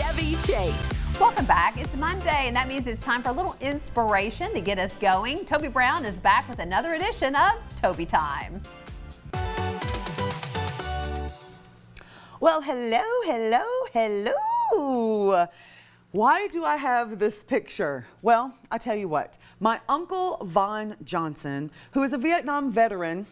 Chevy Chase. Welcome back. It's Monday, and that means it's time for a little inspiration to get us going. Tobie Brown is back with another edition of Tobie Time. Well, hello. Why do I have this picture? Well, I tell you what, my Uncle Von Johnson, who is a Vietnam veteran,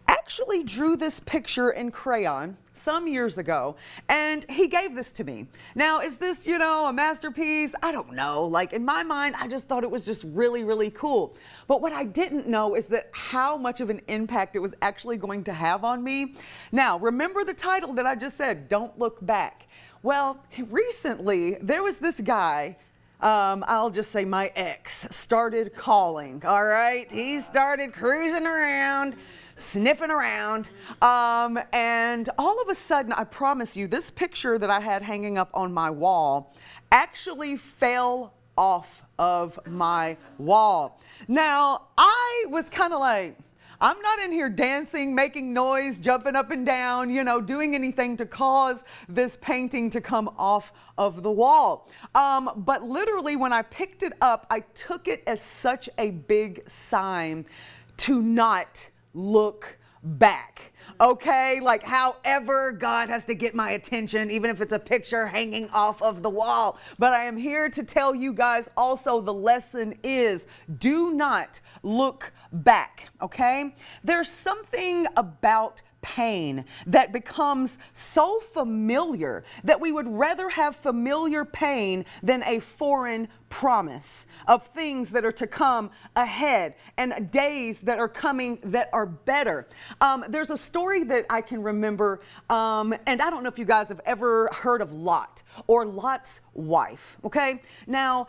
actually drew this picture in crayon some years ago, and he gave this to me. Now, is this, a masterpiece? I don't know. Like, in my mind, I just thought it was just really, really cool. But what I didn't know is that how much of an impact it was actually going to have on me. Now, remember the title that I just said, Don't Look Back. Well, recently, there was this guy, I'll just say my ex, started calling, all right? He started cruising around, sniffing around, and all of a sudden, I promise you, this picture that I had hanging up on my wall actually fell off of my wall. Now, I was kind of like, I'm not in here dancing, making noise, jumping up and down, doing anything to cause this painting to come off of the wall. But literally when I picked it up, I took it as such a big sign to not look back. Okay, like however God has to get my attention, even if it's a picture hanging off of the wall. But I am here to tell you guys also the lesson is do not look back, okay? There's something about pain that becomes so familiar that we would rather have familiar pain than a foreign promise of things that are to come ahead and days that are coming that are better. There's a story that I can remember, and I don't know if you guys have ever heard of Lot or Lot's wife, okay? Now,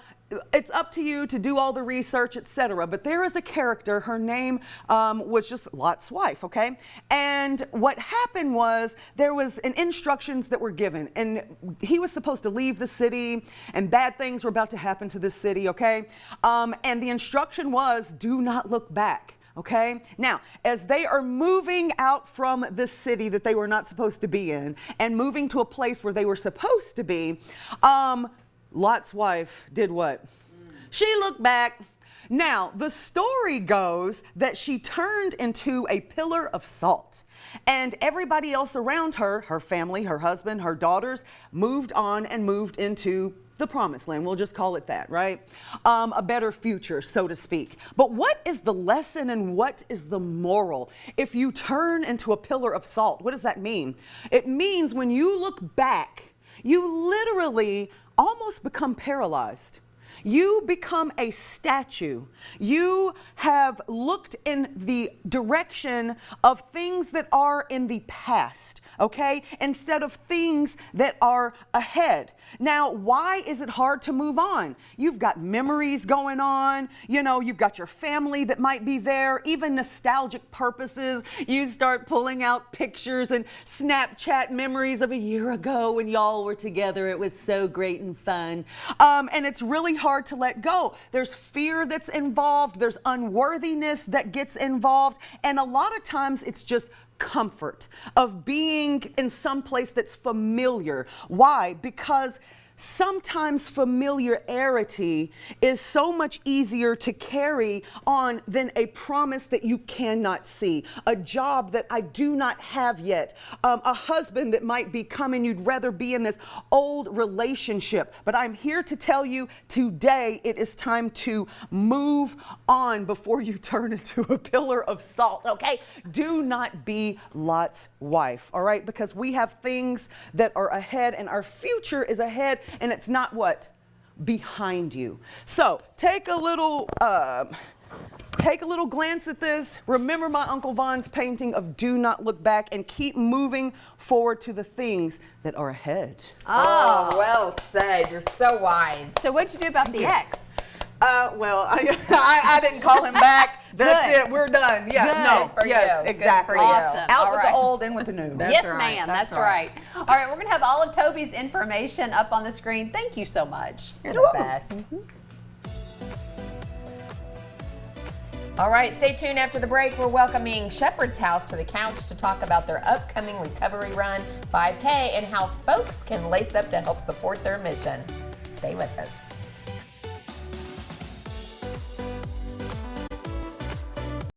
it's up to you to do all the research, etc. But there is a character, her name was just Lot's wife, okay? And what happened was there was instructions that were given, and he was supposed to leave the city, and bad things were about to happen to this city, okay? And the instruction was, do not look back. Okay, now as they are moving out from the city that they were not supposed to be in and moving to a place where they were supposed to be, Lot's wife did what? She looked back. Now, the story goes that she turned into a pillar of salt, and everybody else around her, her family, her husband, her daughters, moved on and moved into the promised land. We'll just call it that, right? A better future, so to speak. But what is the lesson and what is the moral? If you turn into a pillar of salt, what does that mean? It means when you look back, you literally almost become paralyzed. You become a statue. You have looked in the direction of things that are in the past, okay, instead of things that are ahead. Now, why is it hard to move on? You've got memories going on, you've got your family that might be there, even nostalgic purposes. You start pulling out pictures and Snapchat memories of a year ago when y'all were together. It was so great and fun. And it's really hard to let go. There's fear that's involved. There's unworthiness that gets involved. And a lot of times it's just comfort of being in some place that's familiar. Why? Because sometimes familiarity is so much easier to carry on than a promise that you cannot see, a job that I do not have yet, a husband that might be coming. You'd rather be in this old relationship. But I'm here to tell you today it is time to move on before you turn into a pillar of salt, okay? Do not be Lot's wife, all right? Because we have things that are ahead and our future is ahead. And it's not what? Behind you. So take a little glance at this. Remember my Uncle Von's painting of do not look back and keep moving forward to the things that are ahead. Oh, well said. You're so wise. So what'd you do about the ex? Well, I didn't call him back. That's it. We're done. Yeah. Good. No. For yes. you. Exactly. Good for you. Awesome. Out All with right. the old, in with the new. Yes, right. ma'am. That's That's right. All right. We're going to have all of Tobie's information up on the screen. Thank you so much. You're the best. All right, stay tuned after the break. We're welcoming Shepherd's House to the couch to talk about their upcoming recovery run, 5K, and how folks can lace up to help support their mission. Stay with us.